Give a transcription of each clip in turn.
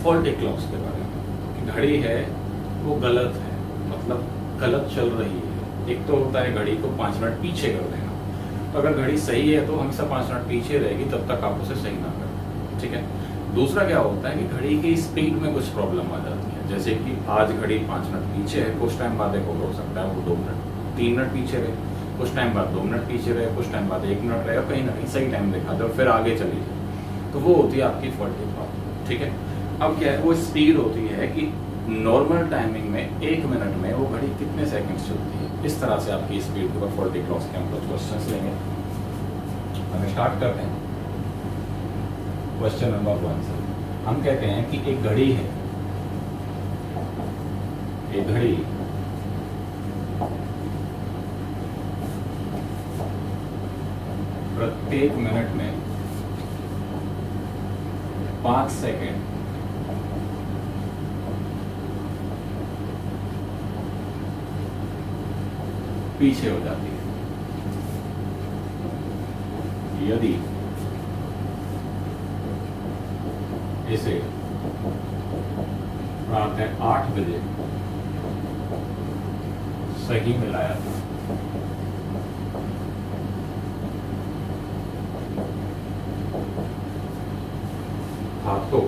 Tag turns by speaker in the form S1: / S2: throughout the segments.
S1: Faulty clocks के बारे में कि घड़ी है वो गलत है, मतलब गलत चल रही है। एक तो होता है घड़ी को 5 मिनट पीछे कर देना, तो अगर घड़ी सही है तो हमेशा 5 मिनट पीछे रहेगी, तब तक आप उसे सही ना करें, ठीक है। दूसरा क्या होता है कि घड़ी की स्पीड में कुछ प्रॉब्लम आ जाती है, जैसे कि आज घड़ी 5 मिनट पीछे है, कुछ टाइम बाद एक हो सकता है वो 2 मिनट 3 मिनट पीछे रहे, कुछ टाइम बाद 2 मिनट पीछे रहे, कुछ टाइम बाद 1 मिनट रहे, और कहीं ना कहीं सही टाइम दिखा दे और फिर आगे चली जाए, तो वो होती है आपकी फॉल्टी क्लॉक, ठीक है। अब क्या है, वो स्पीड होती है कि नॉर्मल टाइमिंग में 1 मिनट में वो घड़ी कितने सेकंड्स चलती है। इस तरह से आपकी स्पीड के ऊपर फॉल्टी क्लॉक्स के हम कुछ क्वेश्चंस लेंगे। हमें स्टार्ट करते हैं क्वेश्चन नंबर 1 से। हम कहते हैं कि एक घड़ी है, एक घड़ी प्रत्येक मिनट में 5 सेकेंड पीछे हो जाती है। यदि इसे प्रातः 8 बजे सही मिलाया था, तो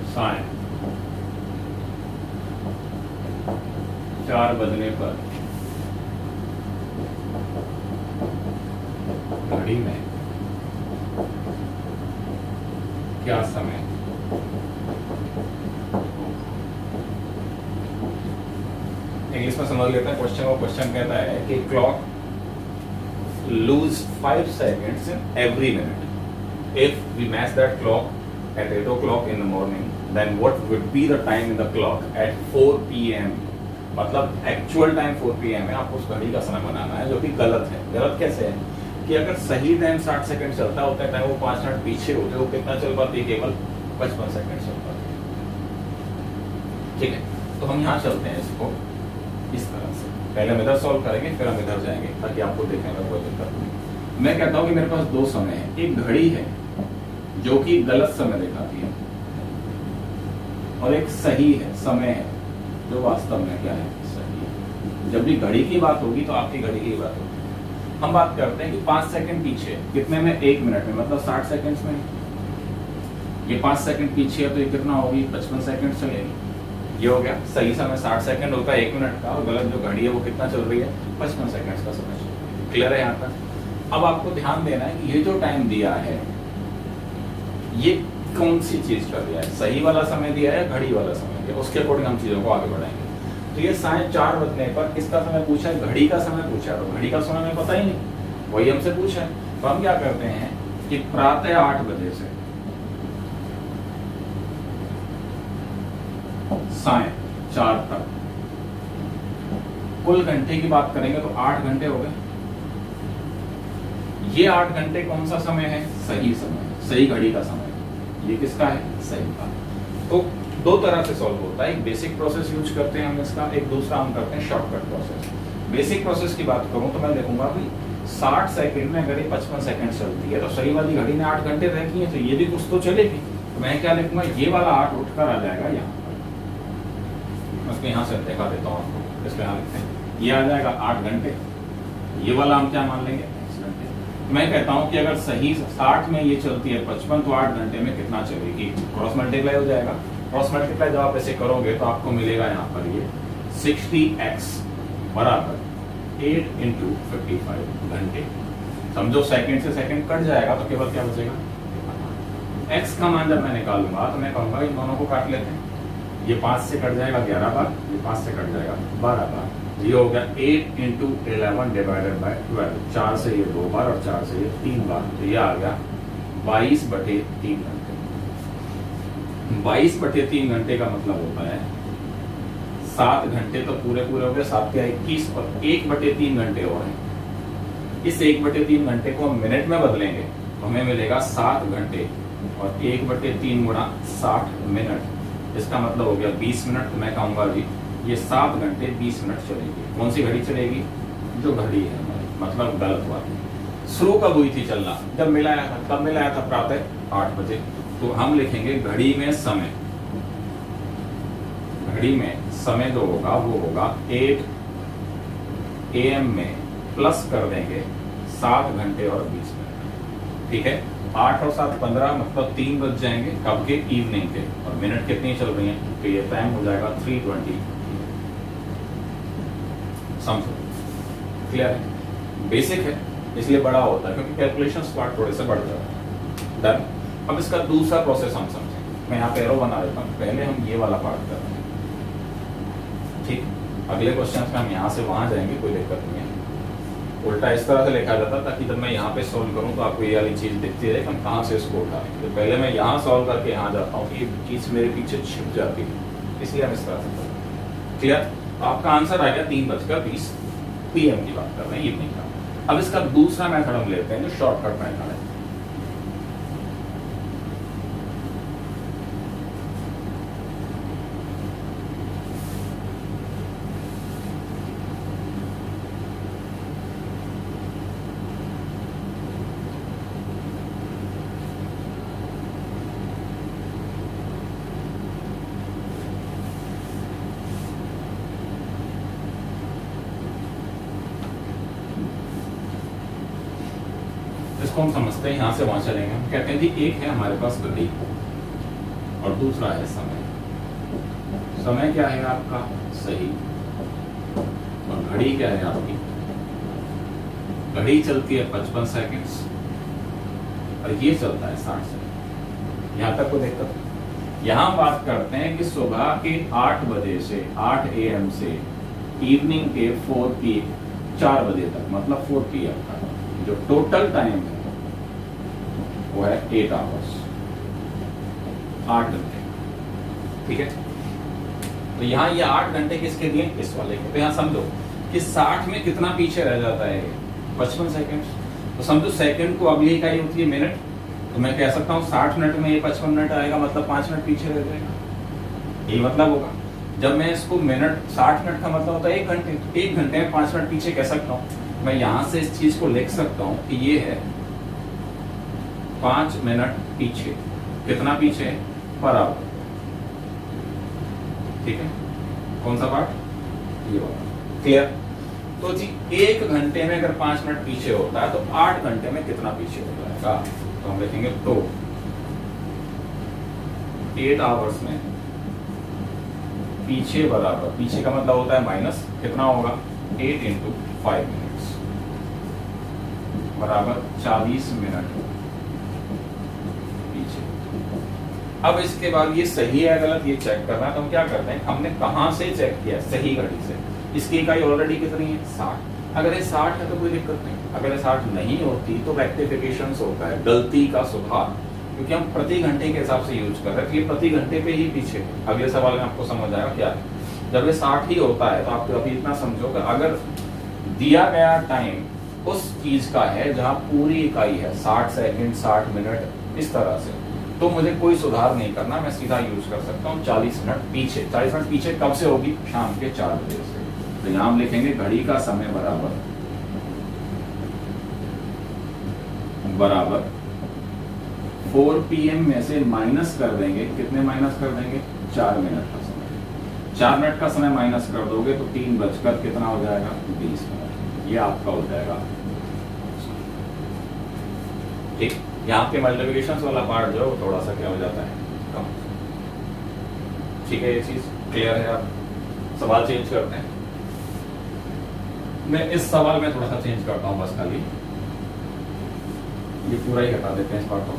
S1: साय 4 बजने पर घड़ी में क्या समय इंग्लिश में समझ लेते हैं क्वेश्चन। और क्वेश्चन कहता है कि clock lose 5 seconds in every minute. If we match that clock at 8 o'clock in the morning, then what would be the time in the clock at 4 p.m. मतलब एक्चुअल टाइम 4 p.m. है, आपको उस घड़ी का समय बनाना है, जो कि गलत है। गलत कैसे है कि अगर सही टाइम 60 सेकंड चलता होता है, टाइम वो 5 मिनट पीछे होते, वो कितना चल पाती है, केवल 55 सेकंड चल पाती है, ठीक है। तो हम यहाँ चलते हैं इसको इस तरह से, पहले हम इधर सॉल्व करेंगे, फिर हम इधर जाएंगे, ताकि आपको देखने में कोई दिक्कत नहीं। मैं कहता हूं कि मेरे पास 2 समय है, एक घड़ी है जो कि गलत समय दिखाती है, और एक सही है समय है जो वास्तव में क्या है, सही है। जब भी घड़ी की बात होगी तो आपकी घड़ी की बात होगी। हम बात करते हैं कि 5 सेकंड पीछे, कितने में, 1 मिनट में, मतलब 60 सेकंड्स में। ये 5 सेकंड पीछे है तो ये कितना होगी, 55 सेकंड चलेगी। ये हो गया सही समय 60 सेकंड होता है 1 मिनट का, और गलत जो घड़ी है वो कितना चल रही है, 55 सेकंड का समय चल रही है। क्लियर है यहाँ तक। अब आपको ध्यान देना है कि ये जो टाइम दिया है ये कौन सी चीज का दिया है, सही वाला समय दिया है, घड़ी वाला समय दिया, उसके अकॉर्डिंग हम चीजों को आगे बढ़ाएंगे। तो ये साढ़े 4 बजने पर किसका समय पूछा है, घड़ी का समय पूछा है, तो घड़ी का समय हमें पता ही नहीं, वही हमसे पूछा है। तो हम क्या करते हैं कि प्रातः 8 बजे से साय 4 तक कुल घंटे की बात करेंगे तो 8 घंटे हो गए। ये 8 घंटे कौन सा समय है, सही समय, सही घड़ी का समय। ये किसका है, सही का। तो 2 तरह से सॉल्व होता है, एक बेसिक प्रोसेस यूज करते हैं हम इसका, एक दूसरा हम करते हैं शॉर्टकट प्रोसेस। बेसिक प्रोसेस की बात करूं तो मैं देखूंगा कि 60 सेकंड में अगर ये 55 सेकंड चलती है तो सही वाली घड़ी में 8 घंटे रहती है, तो ये भी कुछ तो चलेगी। तो मैं क्या लिखूंगा, ये वाला 8 उठकर आ जाएगा यहाँ पर, उसको यहाँ से दिखा देता हूँ आपको, इसको यहाँ लिखते हैं, ये आ जाएगा 8 घंटे, ये वाला हम क्या मान लेंगे, 20 घंटे। मैं कहता हूँ कि अगर सही 60 में ये चलती है 55, तो 8 घंटे में कितना चलेगी, क्रॉस मल्टीप्लाई हो जाएगा। क्रॉस मल्टीप्लाई जब आप ऐसे करोगे तो आपको मिलेगा यहाँ पर ये 60x बराबर 8 × 55 घंटे। समझो सेकंड से सेकंड कट जाएगा तो केवल क्या बचेगा, x का मान जब मैं निकालूंगा तो मैं कहूंगा इन दोनों को काट लेते हैं। ये 5 से कट जाएगा 11 बार, ये 5 से कट जाएगा 12 बार, ये हो गया 8 × 11 डिवाइडेड बाय 12। 4 से ये 2 बार और 4 से ये 3 बार, तो ये आ गया 22/3 घंटे। 22/3 घंटे का मतलब होता है 7 घंटे तो पूरे पूरे हो गए, 7 के 21 और 1/3 घंटे हो रहे हैं। इस 1/3 घंटे को हम मिनट में बदलेंगे तो हमें मिलेगा 7 घंटे और 1/3 गुणा 60 मिनट, इसका मतलब हो गया 20 मिनट। तो मैं कहूंगा जी ये 7 घंटे 20 मिनट चलेगी। कौन सी घड़ी चलेगी, जो घड़ी है हमारी, मतलब गलत हुआ। शुरू कब हुई थी चलना? जब मिलाया था। कब मिलाया था? प्रातः 8 बजे। तो हम लिखेंगे घड़ी में समय, घड़ी में समय जो होगा वो होगा 8 AM में प्लस कर देंगे 7 घंटे और 20 मिनट। ठीक है, 8 और 7 15, मतलब 3 बज जाएंगे। कब के? इवनिंग के। और मिनट कितनी चल रही हैं? तो ये टाइम हो जाएगा 3:20। समझो, क्लियर है? बेसिक है इसलिए बड़ा होता है, क्योंकि कैलकुलेशन पार्ट थोड़े से बढ़ जाता है। डन। अब इसका दूसरा प्रोसेस हम समझेंगे। मैं यहाँ पे एरो बना देता हूँ, पहले हम ये वाला पार्ट कर रहे हैं। ठीक, अगले क्वेश्चन में हम यहाँ से वहां जाएंगे, कोई दिक्कत नहीं है। उल्टा इस तरह से लिखा जाता है ताकि जब मैं यहाँ पे सॉल्व करूँ तो आपको ये वाली चीज दिखती रहे कि हम कहाँ से इसको उठाएं। तो पहले मैं यहाँ सॉल्व करके यहाँ जाता हूँ, ये चीज मेरे पीछे छिप जाती है, इसलिए हम इस तरह से करते हैं। क्लियर? आपका आंसर आ गया 3:20 PM की बात कर रहे हैं, इवनिंग का। अब इसका दूसरा मेथड हम लेते हैं जो शॉर्टकट मेथड है। इसको हम समझते हैं, यहां से वहां चलेंगे। हम कहते हैं जी एक है हमारे पास घड़ी और दूसरा है समय। समय क्या है आपका? सही। और घड़ी क्या है आपकी? घड़ी चलती है 55 सेकेंड्स और ये चलता है 60 सेकेंड। यहां तक कोई दिक्कत नहीं। यहां बात करते हैं कि सुबह के 8 बजे से 8 AM से इवनिंग के 4 बजे तक, मतलब 4 PM तक जो टोटल टाइम है वो है 8 आवर्स, 8 घंटे। ठीक है, तो यहाँ ये 8 घंटे किसके दिए? इस वाले के। तो यहाँ समझो कि 60 में कितना पीछे रह जाता है? 55 सेकेंड। तो समझो सेकंड को अगली इकाई होती है मिनट, तो मैं कह सकता हूँ 60 मिनट में ये 55 मिनट आएगा, मतलब 5 मिनट पीछे रह जाएगा। यही मतलब होगा। जब मैं इसको मिनट 60 मिनट का मतलब होता है 1 घंटे, 1 घंटे में 5 मिनट पीछे कह सकता हूँ। मैं यहां से इस चीज को लिख सकता हूं कि ये है 5 मिनट पीछे। कितना पीछे? Per hour. ठीक है, कौन सा पार्ट? ये वाला। क्लियर? तो जी 1 घंटे में अगर 5 मिनट पीछे होता है तो 8 घंटे में कितना पीछे हो जाएगा? तो हम लिखेंगे तो 8 आवर्स में पीछे बराबर, पीछे का मतलब होता है माइनस, कितना होगा? 8 × 5 मिनट्स बराबर 40 मिनट पीछे। अब इसके बाद ये सही है गलत ये चेक करना है, तो हम क्या करते हैं? हमने कहां से चेक किया? सही घड़ी से। इसकी इकाई ऑलरेडी कितनी है? 60। अगर ये 60 है तो कोई दिक्कत नहीं। अगर ये 60 नहीं होती तो रेक्टिफिकेशन होता है, गलती का सुधार, क्योंकि हम प्रति घंटे के हिसाब से यूज कर रहे हैं, प्रति घंटे पे ही पीछे। अगले सवाल में आपको समझ आएगा क्या है। जब ये 60 ही होता है तो आप अभी इतना समझो कि अगर दिया गया टाइम उस चीज का है जहां पूरी इकाई है 60 सेकंड, 60 मिनट, इस तरह से, तो मुझे कोई सुधार नहीं करना, मैं सीधा यूज कर सकता हूँ 40 मिनट पीछे। 40 मिनट पीछे कब से होगी? शाम के 4 बजे से। तो यहां हम लिखेंगे घड़ी का समय बराबर 4 PM में से माइनस कर देंगे, कितने माइनस कर देंगे? 4 मिनट का समय। 4 मिनट का समय माइनस कर दोगे तो 3 बजकर कितना हो जाएगा? 20 मिनट। ये आपका हो जाएगा। ठीक, यहाँ पे मल्टीप्लिकेशन वाला पार्ट जो है वो थोड़ा सा क्या हो जाता है? कम। ठीक है, ये चीज क्लियर है? आप सवाल चेंज करते हैं। मैं इस सवाल में थोड़ा सा चेंज करता हूँ बस, खाली ये पूरा ही हटा देते हैं इस पार्ट को।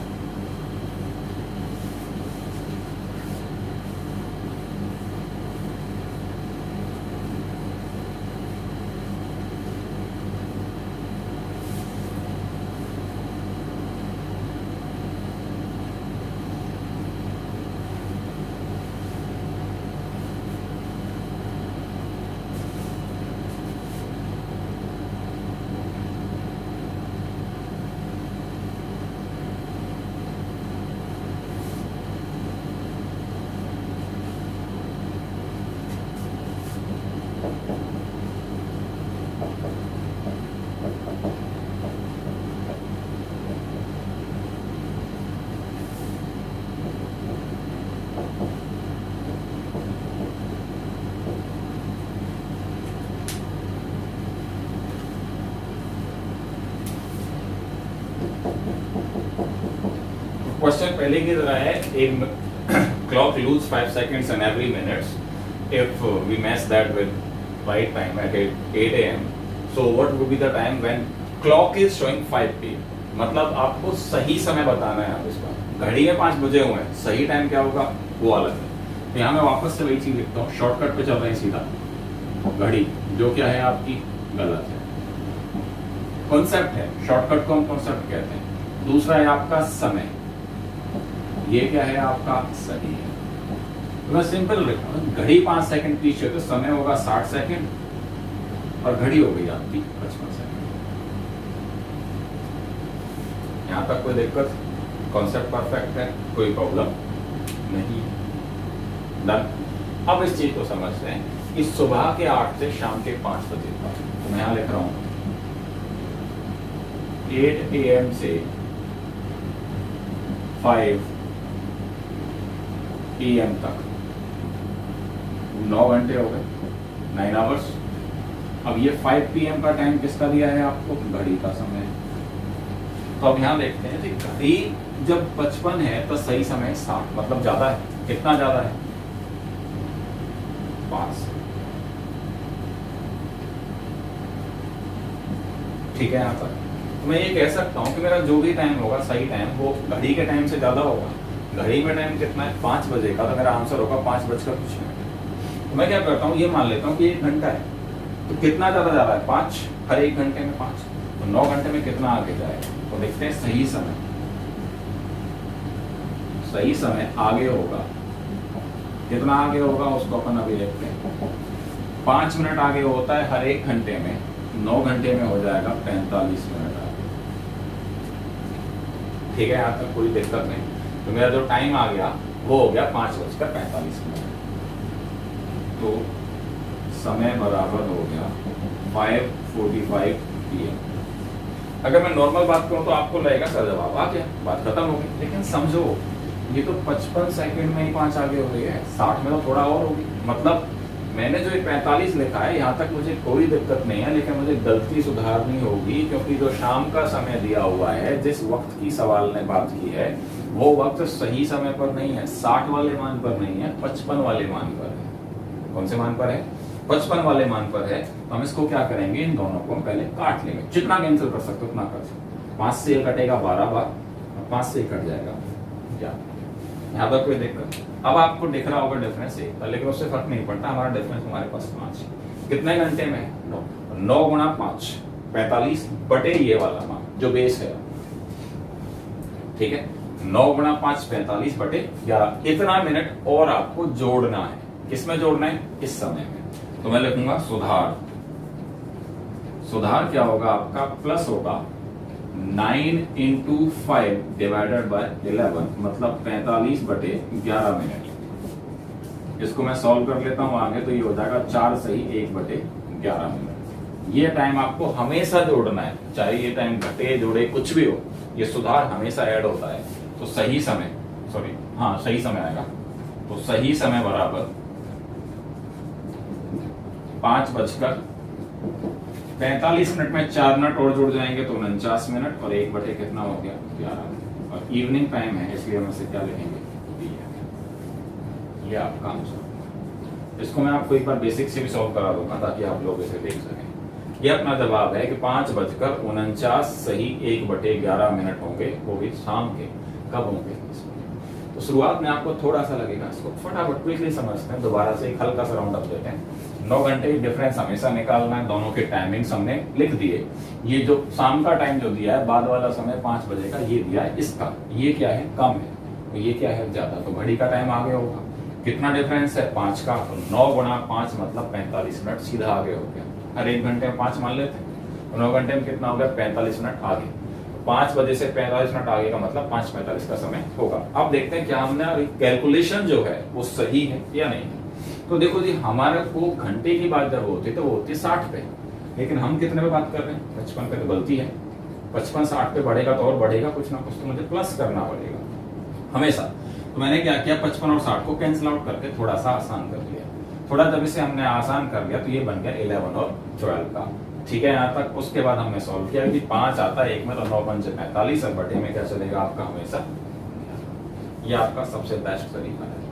S1: क्वेश्चन पहले की तरह है, clock loose 5 seconds in every minute if we match that with right time at 8 AM. So what would be the time when clock is showing 5 PM? मतलब आपको सही समय बताना है। आप इसका घड़ी में 5 बजे हुए हैं, सही टाइम क्या होगा वो अलग है। तो यहाँ मैं वापस से वही चीज लिखता हूँ, शॉर्टकट पे चल रहे हैं सीधा, घड़ी जो क्या है आपकी गलत है, कॉन्सेप्ट है, शॉर्टकट को हम कॉन्सेप्ट कहते हैं। दूसरा है आपका समय, ये क्या है आपका सही है। तो मैं सिंपल लिखता हूँ, घड़ी 5 सेकंड पीछे तो समय होगा 60 सेकंड और घड़ी हो गई आपकी 55 सेकंड। यहाँ तक कोई दिक्कत? कॉन्सेप्ट परफेक्ट है, कोई प्रॉब्लम नहीं। डन। अब इस चीज को समझते हैं कि सुबह के 8 से शाम के 5 बजे तक, तो मैं यहाँ लिख रहा हूँ 8 AM से 5 PM तक 9 घंटे हो गए, 9 आवर्स। अब ये 5 PM का टाइम किसका दिया है आपको? घड़ी का समय। तो अब यहाँ देखते हैं कि घड़ी जब 55 है तो सही समय 60, मतलब ज्यादा है। कितना ज्यादा है? 5। ठीक है। यहाँ पर तो मैं ये कह सकता हूँ कि मेरा जो भी टाइम होगा सही टाइम वो घड़ी के टाइम से ज्यादा होगा। घड़ी में टाइम कितना है? 5 बजे का, तो मेरा आंसर होगा 5 बजकर कुछ मिनट। तो मैं क्या करता हूँ, ये मान लेता हूँ कि 1 घंटा है, तो कितना ज्यादा जा रहा है? 5, हर 1 घंटे में 5, तो 9 घंटे में कितना आगे जाएगा? तो देखते हैं सही समय, सही समय आगे होगा, कितना आगे होगा उसको अपन अभी देखते हैं। 5 मिनट आगे होता है हर 1 घंटे में, 9 घंटे में हो जाएगा 45 मिनट आगे। ठीक है, यहाँ तक कोई दिक्कत नहीं। तो मेरा जो टाइम आ गया वो हो गया 5:45 मिनट। तो समय बराबर हो गया 5:45 PM। अगर मैं नॉर्मल बात करूं तो आपको लगेगा सर जवाब आ गया, बात खत्म हो गई। लेकिन समझो ये तो 55 सेकंड में ही 5 आगे हो रही है, 60 में तो थोड़ा और होगी। मतलब मैंने जो 45 लिखा है यहाँ तक मुझे कोई दिक्कत नहीं है, लेकिन मुझे गलती सुधारनी होगी, क्योंकि जो शाम का समय दिया हुआ है, जिस वक्त की सवाल ने बात की है, वो वक्त सही समय पर नहीं है, 60 वाले मान पर नहीं है, 55 वाले मान पर है। कौन से मान पर है? 55 वाले मान पर है। तो हम इसको क्या करेंगे, इन दोनों को हम पहले काट लेंगे, जितना कैंसिल कर सकते हो उतना कर सकते। 5 से ये कटेगा 12 बार, 5 से कट जाएगा क्या? यहाँ पर कोई दिक्कत? अब आपको दिख रहा होगा डिफरेंस 1, लेकिन उससे फर्क नहीं पड़ता, हमारा डिफरेंस हमारे पास 5। कितने घंटे में? 9 गुणा 5 45 बटे ये वाला मान जो बेस है। ठीक है, 9 गुणा 5 45 बटे 11। इतना मिनट और आपको जोड़ना है। किसमें जोड़ना है? इस समय में। तो मैं लिखूंगा सुधार। सुधार क्या होगा आपका? प्लस होगा 9 into 5 डिवाइडेड बाय 11, मतलब 45 बटे 11 मिनट। इसको मैं सॉल्व कर लेता हूं आगे, तो ये हो जाएगा 4 सही 1 बटे 11 मिनट। ये टाइम आपको हमेशा जोड़ना है, चाहे ये टाइम घटे जोड़े कुछ भी हो, ये सुधार हमेशा ऐड होता है। तो सही समय, सॉरी हाँ सही समय आएगा। तो सही समय बराबर 5:45 मिनट में 4 मिनट और जुड़ जाएंगे तो 49 मिनट, और 1 बटे कितना हो गया? 11। और इवनिंग टाइम है, इसलिए हम इसे क्या लिखेंगे? ये आपका आंसर। इसको मैं आपको एक बार बेसिक से भी सॉल्व करा दूंगा ताकि आप लोग इसे देख सकें। ये अपना जवाब है कि 5:49 सही 1 बटे 11 मिनट होंगे, वो भी शाम के। कब होंगे? तो शुरुआत में आपको थोड़ा सा लगेगा, इसको फटाफट क्विकली समझते हैं। दोबारा से एक हल्का सा राउंड अप देते हैं। 9 घंटे की डिफरेंस हमेशा निकालना है, दोनों के टाइमिंग्स हमने लिख दिए। ये जो शाम का टाइम जो दिया है, बाद वाला समय 5 बजे का, ये दिया है इसका, ये क्या है? कम है, तो ये क्या है? ज्यादा। तो घड़ी का टाइम आगे होगा। कितना डिफरेंस है? 5 का। तो 9 गुणा 5 मतलब 45 मिनट सीधा आगे हो गया। हर 1 घंटे में 5 मान लेते हैं, तो 9 घंटे में कितना हो गया? 45 मिनट आगे। 5 बजे से 45 मिनट आगे का मतलब 5:45 का समय होगा। अब देखते हैं क्या हमने कैलकुलेशन जो है वो सही है या नहीं। तो देखो जी, हमारे को घंटे की बात जब होती है तो वो होती है 60 पे, लेकिन हम कितने पे बात कर रहे हैं? 55 पे। तो गलती है, 55 60 पे बढ़ेगा तो और बढ़ेगा, कुछ ना कुछ तो मुझे प्लस करना पड़ेगा हमेशा। तो मैंने क्या किया, 55 और 60 को कैंसिल आउट करके थोड़ा सा आसान कर लिया। थोड़ा जब इसे हमने आसान कर लिया तो ये बन गया 11 और 12 का। ठीक है, यहाँ तक। उसके बाद हमने सॉल्व किया कि 5 आता है 1 में, तो 9 5 45, और बटे में क्या चलेगा आपका? हमेशा ये आपका सबसे बेस्ट तरीका है।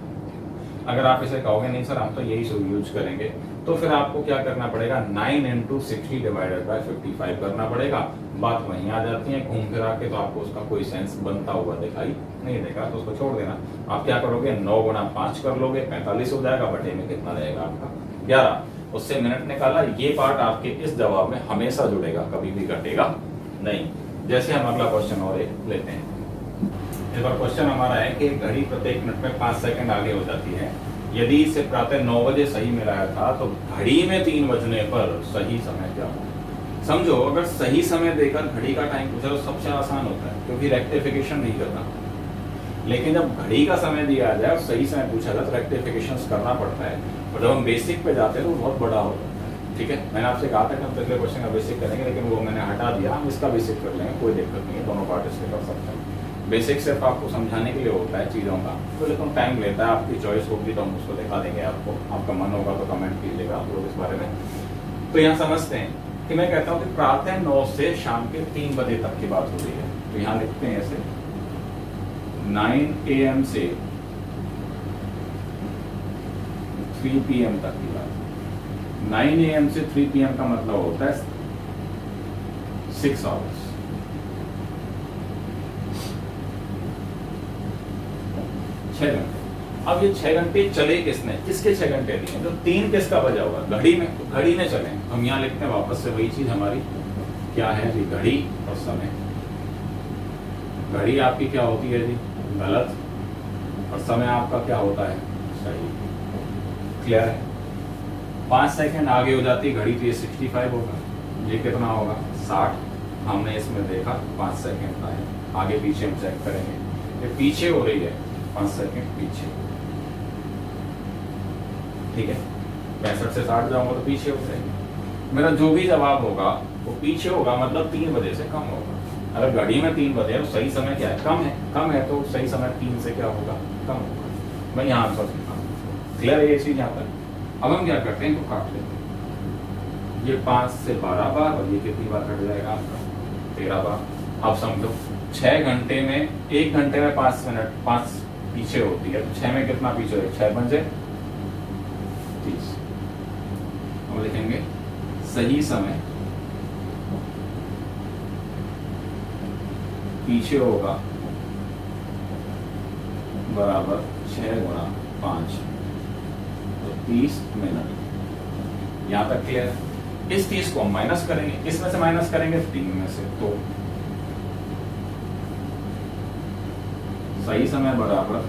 S1: अगर आप इसे कहोगे नहीं सर हम तो यही यूज करेंगे, तो फिर आपको क्या करना पड़ेगा, 9 × 60 / 55 करना पड़ेगा। बात वहीं आ जाती है घूम फिरा के, तो आपको उसका कोई सेंस बनता हुआ दिखाई नहीं देगा, तो उसको छोड़ देना। आप क्या करोगे, 9 × 5 कर लोगे, 45 हो जाएगा, बटे में कितना रहेगा आपका 11, उससे मिनट निकाला। ये पार्ट आपके इस जवाब में हमेशा जुड़ेगा, कभी भी घटेगा नहीं। जैसे हम अगला क्वेश्चन और एक लेते हैं। इस बार क्वेश्चन हमारा है कि घड़ी प्रत्येक मिनट में 5 सेकंड आगे हो जाती है। यदि इसे प्रातः 9 बजे सही मिलाया था तो घड़ी में 3 बजने पर सही समय क्या होगा। समझो, अगर सही समय देकर घड़ी का टाइम पूछा तो सबसे आसान होता है, क्योंकि रेक्टिफिकेशन नहीं करना। लेकिन जब घड़ी का समय दिया जाए और सही समय पूछा जाए तो रेक्टिफिकेशन करना पड़ता है, और जब हम बेसिक पे जाते हैं तो वो बहुत बड़ा हो जाता है। ठीक है, मैंने आपसे कहा था कि हम पिछले क्वेश्चन का बेसिक करेंगे, लेकिन वो मैंने हटा दिया। हम इसका बेसिक कर लेंगे, कोई दिक्कत नहीं है, दोनों पार्ट इसके कर सकते हैं। बेसिक सिर्फ आपको समझाने के लिए होता है चीज़ों का, तो लेकिन टाइम लेता है। आपकी चॉइस होगी तो हम उसको दिखा देंगे आपको, आपका मन होगा तो कमेंट कीजिएगा आप लोग इस बारे में। तो यहाँ समझते हैं कि मैं कहता हूँ कि प्रातः 9 से शाम के 3 बजे तक की बात हो रही है, तो यहाँ लिखते हैं ऐसे 9 AM से 3 PM तक की बात। 9 AM से 3 PM का मतलब होता है 6 आवर्स। 6 घंटे। अब ये 6 घंटे चले किसने, किसके 6 घंटे दिए, तो 3 किसका बजा हुआ, घड़ी में, तो घड़ी ने चले। हम यहाँ लिखते हैं वापस से वही चीज हमारी क्या है जी, घड़ी और समय। घड़ी आपकी क्या होती है जी, गलत, और समय आपका क्या होता है, सही। क्लियर है। 5 सेकंड आगे हो जाती घड़ी तो ये 65 होगा, ये कितना होगा 60। हमने इसमें देखा 5 सेकंड का है, आगे पीछे हम चेक करेंगे, ये पीछे हो रही है 5 सेकंड पीछे। ठीक है, 65 से 60 जाऊंगा तो पीछे हो जाएगी। मेरा जो भी जवाब होगा वो पीछे होगा, मतलब 3 बजे से कम होगा। अगर घड़ी में 3 बजे है तो सही समय क्या है, कम है। कम है तो सही समय 3 से क्या होगा, कम होगा। मैं यहाँ आंसर लिखा। क्लियर है ये चीज यहाँ पर। अब हम क्या करते हैं, तो काट लेते हैं। ये 5 से 12 बार, और ये कितनी बार कट जाएगा आपका, 13 बार। अब समझो 6 घंटे में, 1 घंटे में 5 मिनट 5 पीछे होती है, तो 6 में कितना पीछे है, 6 पंजे 30। अब लिखेंगे सही समय पीछे होगा बराबर 6 × 5, तो 30 मिनट। यहां तक क्लियर है। इस 30 को हम माइनस करेंगे, किसमें से माइनस करेंगे, 3 में से। तो सही समय बराबर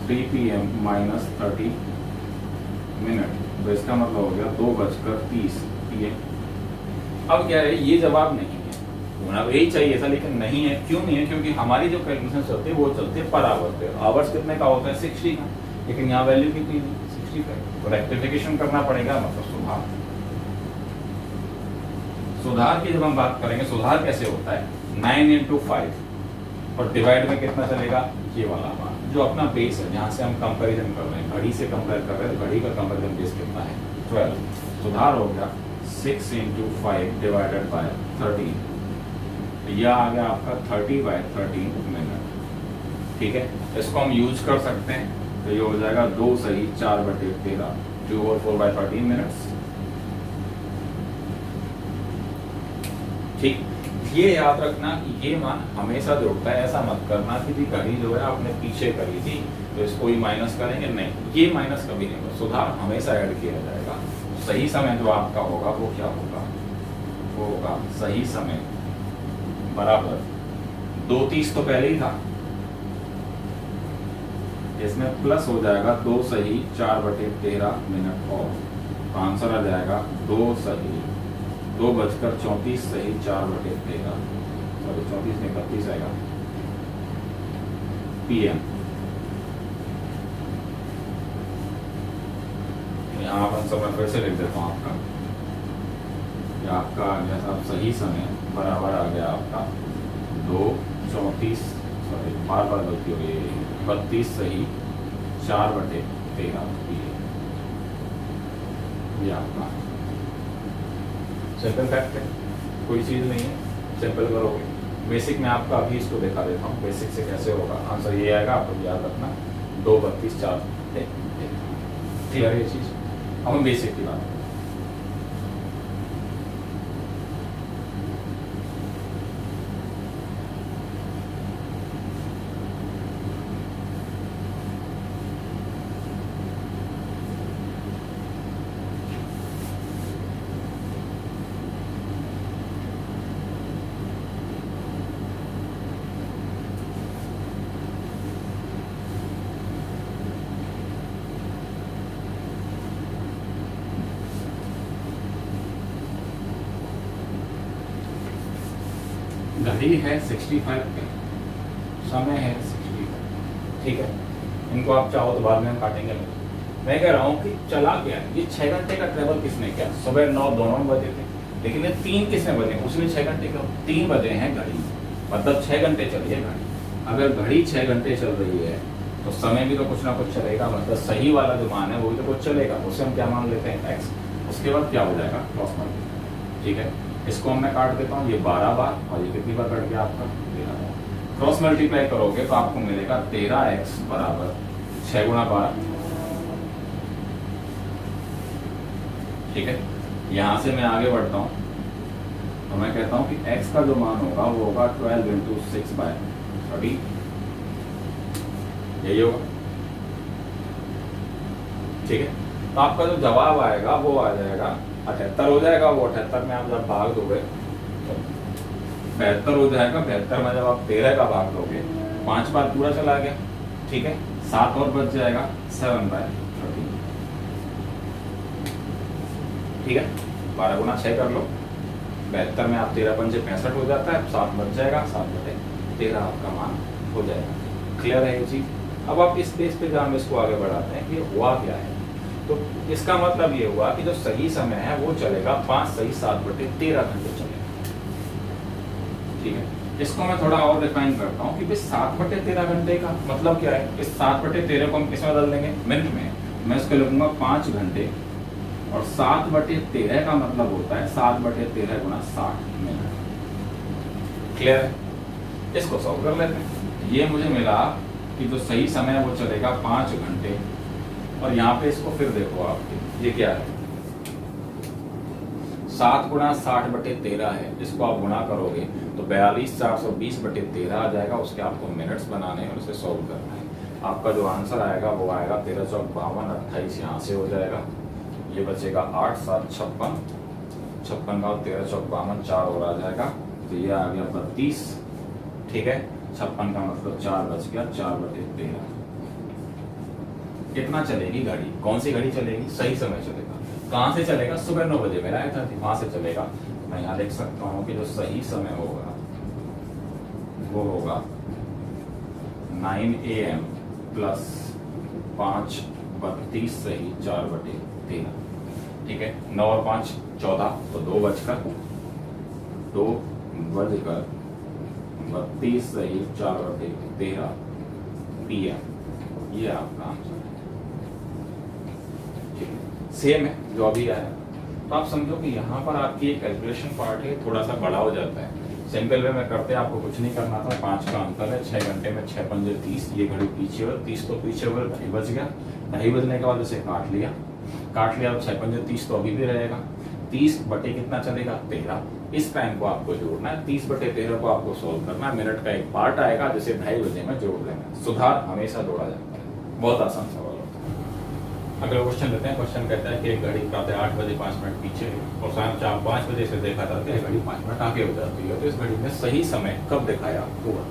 S1: 3 PM - 30 मिनट, तो इसका मतलब हो गया 2:30 PM। अब क्या है, ये जवाब नहीं है, होना यही चाहिए था लेकिन नहीं है। क्यों नहीं है, क्योंकि हमारी जो कैलकुलेशन चलती है वो चलती है पर आवर पे। आवर्स कितने का होता है, 60 का, लेकिन यहाँ वैल्यू कितनी है, 65। तो रेक्टिफिकेशन करना पड़ेगा, मतलब सुधार। सुधार की जब हम बात करेंगे, सुधार कैसे होता है, 9 × 5 और डिवाइड में कितना चलेगा, ये वाला मान जो अपना बेस है, जहां से हम कंपैरिजन कर रहे हैं, घड़ी से कंपेयर कर रहे हैं, तो घड़ी का कंपैरिजन बेस कितना है, 12। सुधार हो गया 6 × 5 / 13, यह आ गया आपका 30/13 मिनट। ठीक है, इसको हम यूज कर सकते हैं, तो ये हो जाएगा 2 सही 4/13, 2/4/13 मिनट्स। ठीक, ये याद रखना कि ये मान हमेशा जुड़ता है। ऐसा मत करना कि जी घड़ी जो है आपने पीछे करी थी तो इसको ही माइनस करेंगे, नहीं, ये माइनस कभी नहीं होगा। सुधार हमेशा ऐड किया जाएगा। सही समय जो आपका होगा वो क्या होगा, वो होगा सही समय बराबर 2:30 तो पहले ही था, इसमें प्लस हो जाएगा 2 सही 4/13 मिनट, और आंसर आ जाएगा 2 सही 2:34 सही 4/13, सॉरी 34 नहीं 32 आएगा PM। यहाँ पर समय फिर से लिख देता हूँ आपका, आपका जैसा सही समय बराबर आ गया आपका 2:34, सॉरी बार गलती हो गई, 32 सही 4/13 PM। ये आपका सिंपल फैक्ट है, कोई चीज नहीं है, सिंपल करोगे बेसिक में आपका अभी इसको दिखा देता हूँ बेसिक से कैसे होगा। आंसर ये आएगा, आपको याद रखना 2 32 4 क्लियर है ये चीज। अब हम बेसिक की बात करें। घड़ी है 65 पे, समय है 65, ठीक है। इनको आप चाहो तो बाद में हम काटेंगे। मैं कह रहा हूँ कि चला गया ये 6 घंटे का ट्रेवल किसने किया? सुबह 9 दोनों बजे थे, लेकिन ये 3 किसने बजे? उसने 6 घंटे का 3 बजे हैं घड़ी, मतलब 6 घंटे चली है घड़ी। अगर घड़ी 6 घंटे चल रही है तो समय भी तो कुछ ना कुछ चलेगा, मतलब सही वाला जो मान है वो भी तो कुछ चलेगा। उसे हम क्या मान लेते हैं? x। उसके बाद क्या हो जाएगा? क्रॉस मल्टीप्लाई, ठीक है। इसको मैं काट देता हूँ, ये 12 बार और ये कितनी बार कट गया आपका? 13 बार। क्रॉस मल्टीप्लाई करोगे तो आपको मिलेगा 13x बराबर 6 गुणा 12, ठीक है। यहां से मैं आगे बढ़ता हूँ तो मैं कहता हूँ कि x का जो मान होगा वो होगा 12 इंटू 6/30, यही होगा, ठीक है। तो आपका जो जवाब आएगा वो आ जाएगा 78 हो जाएगा। वो 78 में आप जब भाग दोगे तो 72 हो जाएगा। 72 में जब आप 13 का भाग दोगे 5 बार पूरा चला गया, ठीक है। 7 और बच जाएगा 7/13, ठीक है। 12 गुना 6 कर लो, 72 में आप 13 पंजे 65 हो जाता है, 7 बच जाएगा, 7/13 आपका मान हो जाएगा। क्लियर है ये चीज। अब आप इस बेस पे जब हम इसको आगे बढ़ाते हैं कि हुआ क्या है, तो इसका मतलब ये हुआ कि जो सही समय है वो चलेगा 5 सही 7/13 घंटे चलेगा, ठीक है। इसको मैं थोड़ा और डिफाइन करता हूँ कि 7/13 घंटे का मतलब क्या है। इस 7/13 को हम किस में बदल देंगे? मिनट में। मैं इसको लिखूंगा 5 घंटे, और 7/13 का मतलब होता है 7/13 गुणा 60 मिनट। क्लियर है? इसको सॉल्व कर लेते हैं। ये मुझे मिला कि जो सही समय वो चलेगा 5 घंटे, और यहाँ पे इसको फिर देखो आप, ये क्या है? 7 गुणा 60/13 है। इसको आप गुणा करोगे तो 42,420/13 आ जाएगा। उसके आपको मिनट्स बनाने हैं और उसे सॉल्व करना है। आपका जो आंसर आएगा वो आएगा 13 चौक 52, 28 यहाँ से हो जाएगा, ये बचेगा 8 7 56, 56 का 13 चौक 52, 4 और आ जाएगा, तो ये आ गया 32, ठीक है। 56 का मतलब 4 बच गया, 4/13। कितना चलेगी घड़ी? कौन सी घड़ी चलेगी? सही समय चलेगा। कहां से चलेगा? सुबह 9 बजे मेरा आया था, वहां से चलेगा। मैं यहाँ लिख सकता हूँ कि जो सही समय होगा वो होगा 9 AM प्लस 5:32 सही 4/13, ठीक है। 9 और 5 14, तो 2 बजकर 32 सही 4/13 PM, ये आपका आंसर है, ठीक है। सेम है जो अभी आया। तो आप समझो कि यहाँ पर आपकी एक कैलकुलेशन पार्ट है, थोड़ा सा बड़ा हो जाता है। सिंपल वे में करते आपको कुछ नहीं करना था। 5 का अंतर है, 6 घंटे में 6 पंजे 30, ये घड़ी पीछे हो, 30 तो पीछे हो, 2.5 बज गया। 2.5 बजने के बाद उसे काट लिया तो 6 पंजे 30 तो अभी भी रहेगा। 30 बटे कितना चलेगा? 13। इस टाइम को आपको जोड़ना है, 30/13 को आपको सोल्व करना है। मिनट का एक पार्ट आएगा जिसे 2.5 बजे में जोड़ देना। सुधार हमेशा जोड़ा जाता है, बहुत आसान सवाल होता है। अगला क्वेश्चन लेते हैं। क्वेश्चन कहता है कि एक घड़ी प्रातः 8 बजे 5 मिनट पीछे है और शाम 5 बजे से देखा जाता है घड़ी 5 मिनट आगे हो जाती है। तो इस घड़ी में सही समय कब दिखाया होगा?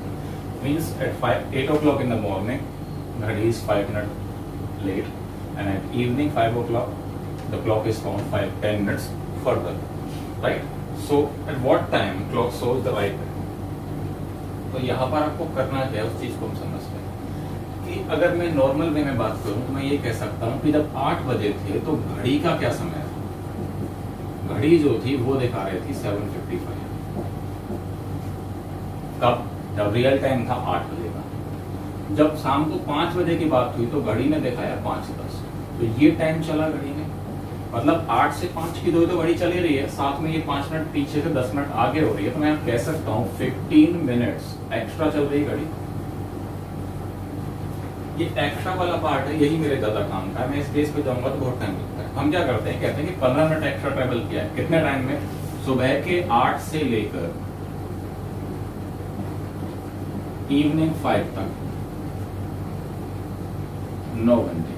S1: Means at 8 o'clock in the morning घड़ी is 5 minutes late, and at evening 5 o'clock the clock is found 10 minutes further, right? So at what time clock shows the right time? तो यहाँ पर आपको करना क्या है उस चीज को हम समझते हैं कि अगर मैं नॉर्मल वे में बात करूं तो मैं ये कह सकता हूं कि जब 8 बजे थे तो घड़ी का क्या समय था? घड़ी जो थी वो दिखा रही थी 7:55। कब? जब रियल टाइम था 8 बजे का। जब शाम को 5 बजे की बात हुई तो घड़ी ने दिखाया 5:10, तो ये टाइम चला घड़ी ने। मतलब 8 से 5 की दो तो घड़ी चली रही है, साथ में ये 5 मिनट पीछे से 10 मिनट आगे हो रही है, तो मैं कह सकता हूँ 15 मिनट्स एक्स्ट्रा चल रही घड़ी। ये एक्स्ट्रा वाला पार्ट है, यही मेरे ज्यादा काम का है। मैं इस बेस पे जाऊंगा तो बहुत टाइम लगता है। हम क्या करते हैं, कहते हैं कि 15 मिनट एक्स्ट्रा ट्रेवल किया है। कितने टाइम में? सुबह के 8 से लेकर इवनिंग 5 तक 9 घंटे।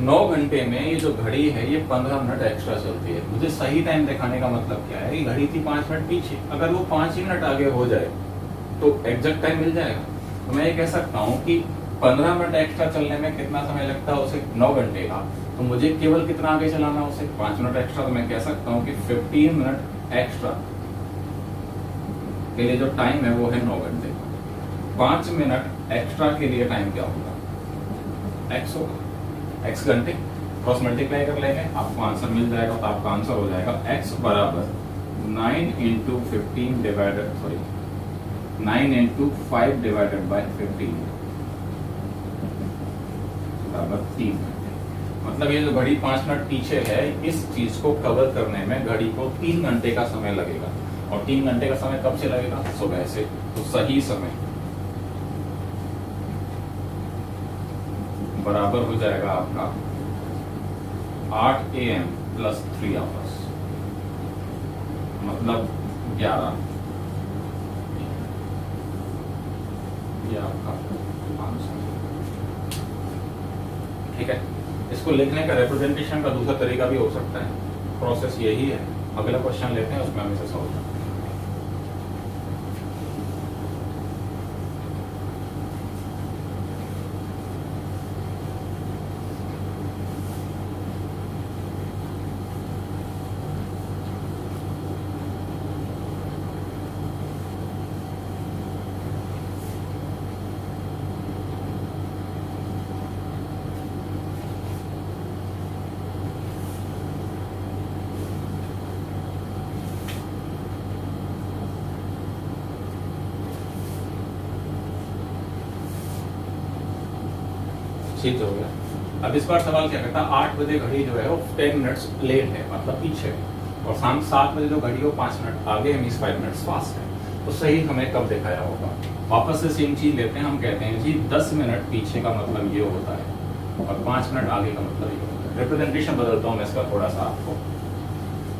S1: 9 घंटे में ये जो घड़ी है ये 15 मिनट एक्स्ट्रा चलती है। मुझे सही टाइम दिखाने का मतलब क्या है, ये घड़ी थी 5 मिनट पीछे, अगर वो 5 ही मिनट आगे हो जाए तो एग्जैक्ट टाइम मिल जाएगा। तो मैं ये कह सकता हूँ कि 15 मिनट एक्स्ट्रा चलने में कितना समय लगता है उसे, 9 घंटे का। तो मुझे केवल कितना आगे चलाना उसे, 5 मिनट एक्स्ट्रा। तो मैं कह सकता हूँ कि 15 मिनट एक्स्ट्रा के लिए जो टाइम है वो है 9 घंटे। 5 मिनट एक्स्ट्रा के लिए टाइम क्या होगा, एक्स होगा, एक्स घंटे। क्रॉस मल्टीप्लाई कर लेंगे, आपको आंसर मिल जाएगा। तो आपका आंसर हो जाएगा एक्स बराबर 9 into 15 divided 9 into 5 divided by 15 बराबर 3 घंटे। मतलब ये जो घड़ी 5 मिनट पीछे है, इस चीज को कवर करने में घड़ी को 3 घंटे का समय लगेगा। और 3 घंटे का समय कब से लगेगा, सुबह से। तो सही समय बराबर हो जाएगा आपका 8 AM प्लस 3 आवर्स, मतलब 11। ये आपका आंसर, ठीक है। इसको लिखने का रिप्रेजेंटेशन का दूसरा तरीका भी हो सकता है, प्रोसेस यही है। अगला क्वेश्चन लेते हैं, उसमें हम इसे सॉल्व करते हैं। ठीक हो गया। अब इस बार सवाल क्या करता है, 8 बजे घड़ी जो है वो 10 मिनट्स लेट है, मतलब पीछे है, और शाम 7 बजे जो घड़ी है वो 5 मिनट आगे है, मींस 5 मिनट्स फास्ट है। तो सही हमें कब दिखाया होगा? वापस से सेम चीज लेते हैं। हम कहते हैं जी 10 मिनट पीछे का मतलब ये होता है और 5 मिनट आगे का मतलब ये होता है। रिप्रेजेंटेशन बदलता हूँ मैं इसका थोड़ा सा आपको।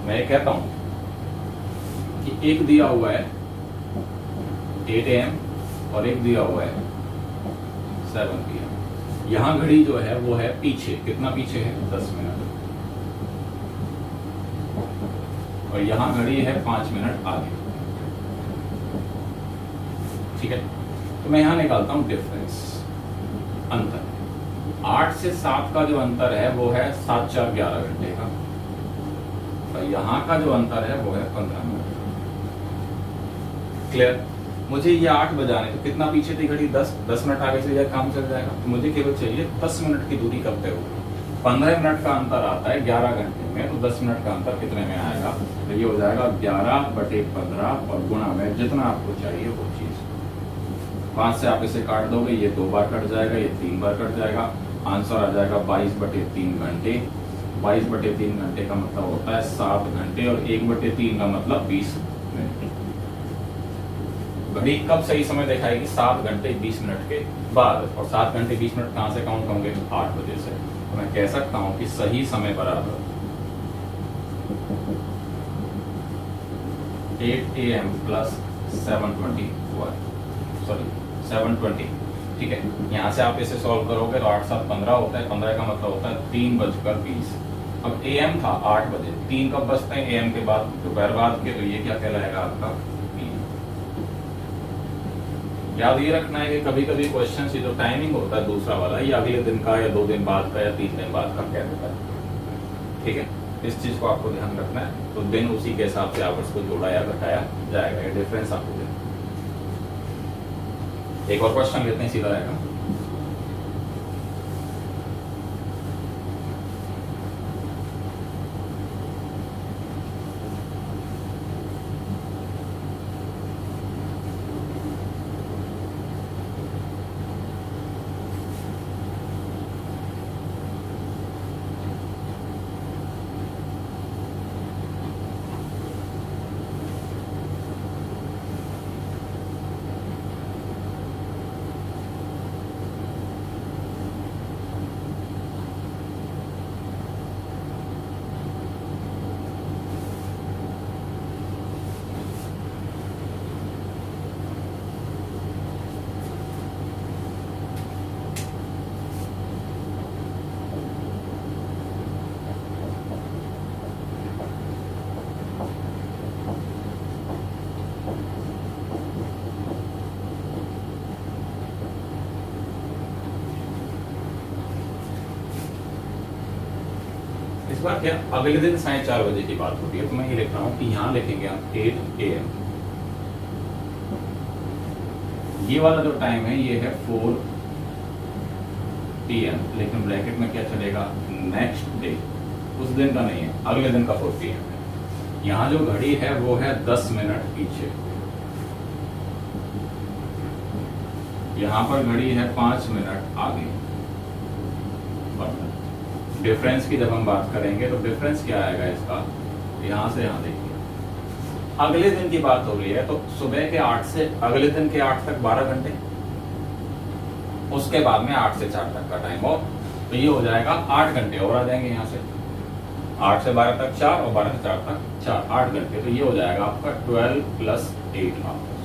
S1: मैं ये कहता हूँ कि एक दिया हुआ है 8 AM और एक दिया हुआ है 7 PM। यहाँ घड़ी जो है वो है पीछे, कितना पीछे है, 10 मिनट। और यहाँ घड़ी है 5 मिनट आगे, ठीक है। तो मैं यहाँ निकालता हूँ डिफरेंस, अंतर। 8 से 7 का जो अंतर है वो है 7 4 11 घंटे का, और यहाँ का जो अंतर है वो है 15 मिनट। क्लियर? मुझे ये 8 बजाने, तो कितना पीछे थी घड़ी, 10 मिनट आगे से काम चल जाएगा। तो मुझे केवल चाहिए 10 मिनट की दूरी कब तय होगी। 15 मिनट का अंतर आता है 11 घंटे में, तो 10 मिनट का अंतर कितने में आएगा, तो ये हो जाएगा 11/15 और गुणा में जितना आपको चाहिए वो चीज। 5 से आप इसे काट दोगे, ये 2 बार कट जाएगा, ये 3 बार कट जाएगा। आंसर आ जाएगा 22/3 घंटे। 22/3 घंटे का मतलब होता है 7 घंटे, और 1/3 का मतलब 20 मिनट। घड़ी कब सही समय दिखाएगी, 7 घंटे 20 मिनट के बाद। और 7 घंटे 20 मिनट कहाँ से काउंट होंगे, 8 बजे से। तो मैं कह सकता हूँ कि सही समय बराबर 8 AM प्लस 720, ठीक है। यहाँ से आप इसे सॉल्व करोगे तो 8 7 15 होता है, 15 का मतलब होता है 3:20। अब AM था 8 बजे, 3 कब बजते हैं AM के बाद, दोपहर बाद के, तो ये क्या कहलाएगा आपका, याद ये रखना है कि कभी कभी क्वेश्चन से जो टाइमिंग होता है दूसरा वाला, ये अगले दिन का या 2 दिन बाद का या 3 दिन बाद का कह देता है, ठीक है। इस चीज को आपको ध्यान रखना है। तो दिन उसी के हिसाब से आवर्स को जोड़ा या घटाया जाएगा, ये डिफरेंस आपको देना। एक और क्वेश्चन लेते हैं, सीधा आएगा। बार क्या अगले दिन 4:30 की बात होती है, तो मैं ये लिख रहा हूँ कि यहाँ लिखेंगे आप 8 AM। ये वाला जो टाइम है ये है 4 PM, लेकिन ब्रैकेट में क्या चलेगा, नेक्स्ट डे, उस दिन का नहीं है, अगले दिन का 4 PM है। यहाँ जो घड़ी है वो है 10 मिनट पीछे, यहाँ पर घड़ी है 5 मिनट आगे। डिफरेंस की जब हम बात करेंगे तो डिफरेंस क्या आएगा इसका, यहाँ से यहाँ देखिए, अगले दिन की बात हो रही है तो सुबह के 8 से अगले दिन के 8 तक 12 घंटे, उसके बाद में 8 से 4 तक का टाइम और, तो ये हो जाएगा 8 घंटे और आ जाएंगे यहाँ से, 8 से 12 तक 4 और 12 से 4 तक 4, 8 घंटे, तो ये हो जाएगा आपका 12 + 8 आवर्स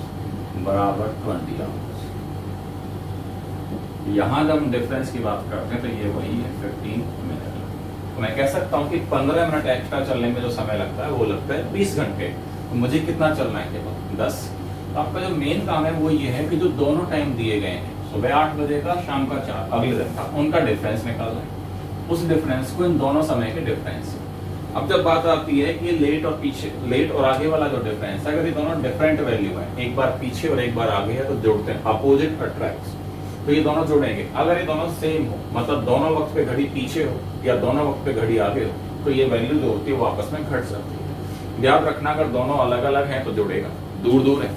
S1: बराबर 20 आवर्स। यहाँ जब हम डिफरेंस की बात करते हैं तो ये वही है 15 मिनट। तो मैं कह सकता हूँ कि 15 मिनट एक्स्ट्रा चलने में जो समय लगता है वो लगता है 20 घंटे। तो मुझे कितना चलना है केवल 10। तो आपका जो मेन काम है वो ये है कि जो दोनों टाइम दिए गए हैं, सुबह 8 बजे का, शाम का 4 अगले दिन का, उनका डिफरेंस निकालना है। उस डिफरेंस को इन दोनों समय के डिफरेंस। अब जब बात आती है कि लेट और पीछे, लेट और आगे वाला जो डिफरेंस है, अगर ये दोनों डिफरेंट वैल्यू है, एक बार पीछे और एक बार आगे है, तो जोड़ते हैं, अपोजिट अट्रैक्ट्स, तो ये दोनों जुड़ेंगे। अगर ये दोनों सेम हो, मतलब दोनों वक्त पे घड़ी पीछे हो या दोनों वक्त पे घड़ी आगे हो, तो ये वैल्यू जो होती है वो आपस में घट सकती है। याद रखना, अगर दोनों अलग अलग हैं तो जुड़ेगा, दूर दूर है,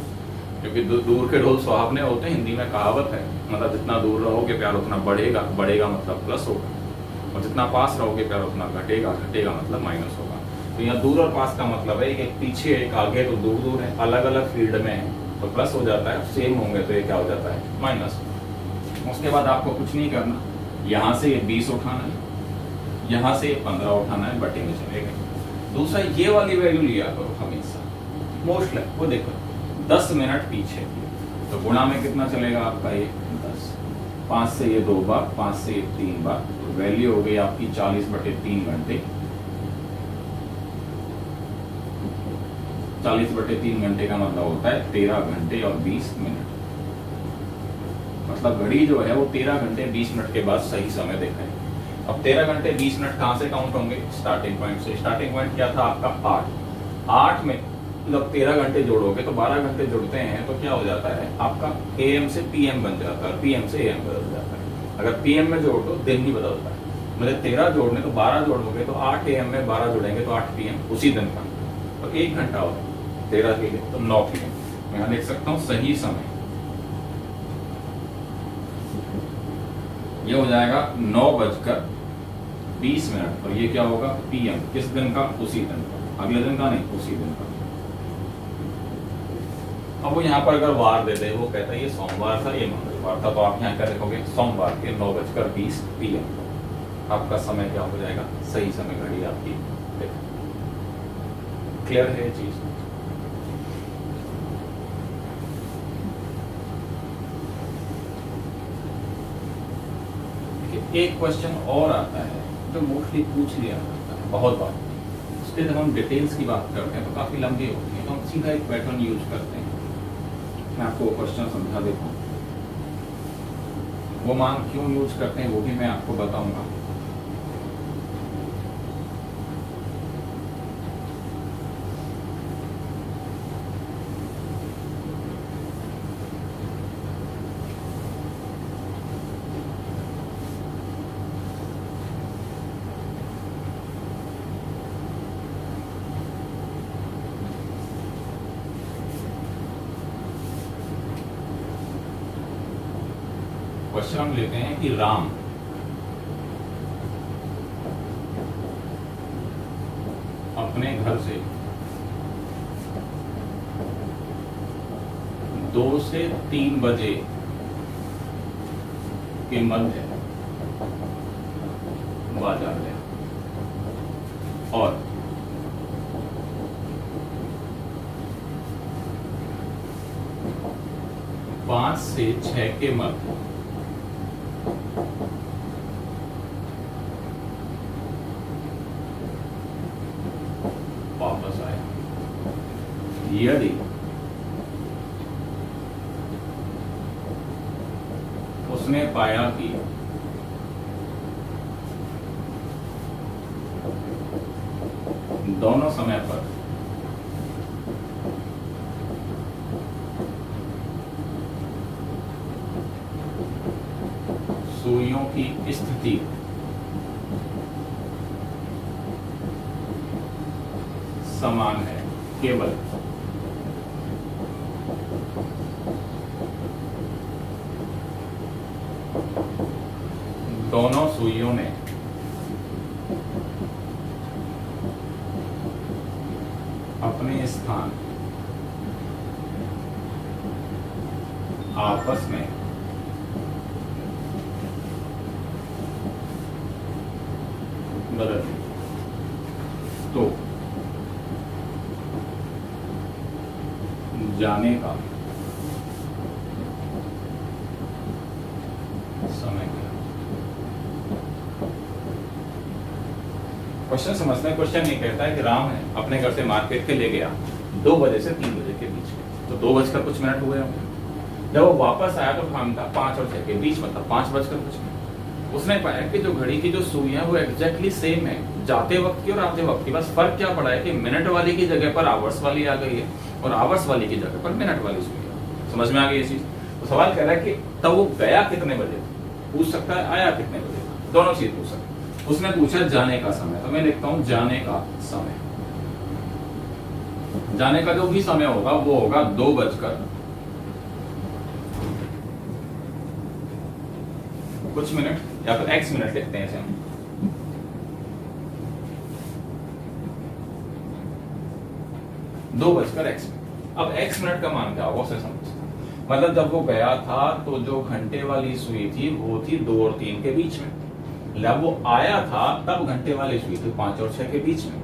S1: क्योंकि दूर के ढोल सुहावने होते हैं, हिंदी में कहावत है, मतलब जितना दूर रहोगे प्यार उतना बढ़ेगा, बढ़ेगा मतलब प्लस होगा, और जितना पास रहोगे प्यार उतना घटेगा, घटेगा मतलब माइनस होगा। तो यहाँ दूर और पास का मतलब है कि एक पीछे एक आगे, तो दूर दूर है, अलग अलग फील्ड में है तो प्लस हो जाता है, सेम होंगे तो ये क्या हो जाता है, माइनस। उसके बाद आपको कुछ नहीं करना, यहाँ से ये 20 उठाना है, यहाँ से ये 15 उठाना है, बटे में चलेगा। दूसरा, ये वाली वैल्यू लिया करो हमेशा, मोस्ट लाइक वो देखो 10 मिनट पीछे, तो गुणा में कितना चलेगा आपका, ये 10, 5 से ये 2 बार, 5 से ये 3 बार, तो वैल्यू हो गई आपकी 40/3 घंटे। 40/3 घंटे का मतलब होता है 13 घंटे और 20 मिनट। मतलब घड़ी जो है वो 13 घंटे 20 मिनट के बाद सही समय दिखाएगी। अब 13 घंटे 20 मिनट कहाँ से काउंट होंगे, स्टार्टिंग पॉइंट से। स्टार्टिंग पॉइंट क्या था आपका 8 में जब 13 घंटे जोड़ोगे तो 12 घंटे जुड़ते हैं, तो क्या हो जाता है आपका AM से PM बन जाता है, PM से AM बदल जाता है। अगर PM में जोड़ दो दिन ही बदलता है, मतलब 13 जोड़ने तो 12 जोड़ोगे तो 8 AM में 12 जोड़ेंगे तो 8 PM उसी दिन का, तो 1 घंटा होगा 13 के लिए, तो 9 PM। यहाँ लिख सकता हूँ सही समय, ये हो जाएगा 9:20 मिनट, और ये क्या होगा PM, किस दिन का, उसी दिन का, अगले दिन का नहीं, उसी दिन का। अब वो यहाँ पर अगर वार दे दे, वो कहता है ये सोमवार था, ये मंगलवार था, तो आप यहाँ क्या लिखोगे, सोमवार के 9:20 PM आपका समय क्या हो जाएगा, सही समय घड़ी आपकी। क्लियर है ये चीज। एक क्वेश्चन और आता है जो मोस्टली पूछ लिया जाता है बहुत बार, उसके जब हम डिटेल्स की बात करते हैं तो काफी लंबी होती है, तो हम सीधा एक पैटर्न यूज करते हैं। मैं आपको वो क्वेश्चन समझा देता हूँ, वो मान क्यों यूज करते हैं वो भी मैं आपको बताऊंगा। क्वेश्चन हम लेते हैं कि राम अपने घर से 2 से 3 बजे के मध्य बाजार गया और 5 से 6 के मध्य वापस आया। यदि उसने पाया कि दोनों समय पर सुइयों की स्थिति समान है, केवल दोनों सुइयों ने अपने स्थान आपस में बदल दिए, तो जाने का समय क्या? क्वेश्चन समझते हैं। क्वेश्चन ये कहता है कि राम है अपने घर से मार्केट के ले गया 2 बजे से 3 बजे के बीच में, तो 2 बजकर कुछ मिनट हुए होंगे। जब वो वापस आया तो टाइम था 5 और 6 के बीच, मतलब 5 बजकर कुछ मिनट। उसने पाया कि जो घड़ी की जो सुई है वो एग्जैक्टली सेम है जाते वक्त की और आते वक्त की, बस फर्क क्या पड़ा है कि मिनट वाली की जगह पर आवर्स वाली आ गई है और आवर्स वाली की जगह पर मिनट वाली सुई है। समझ में आ गई ये चीज? तो सवाल कह रहा है कि तब वो गया कितने बजे, पूछ सकता है आया कितने बजे, दोनों चीज पूछ सकता है। उसने पूछा जाने का समय, तो मैं लिखता हूं जाने का समय। जाने का जो भी समय होगा वो होगा 2 बजकर कुछ मिनट, या फिर x मिनट लिखते हैं इसे हम। दो बजकर x मिनट। अब x मिनट का मान क्या होगा उसे समझ, मतलब जब वो गया था तो जो घंटे वाली सुई थी वो थी 2 और 3 के बीच में, जब वो आया था तब घंटे वाली सुई थी 5 और 6 के बीच में।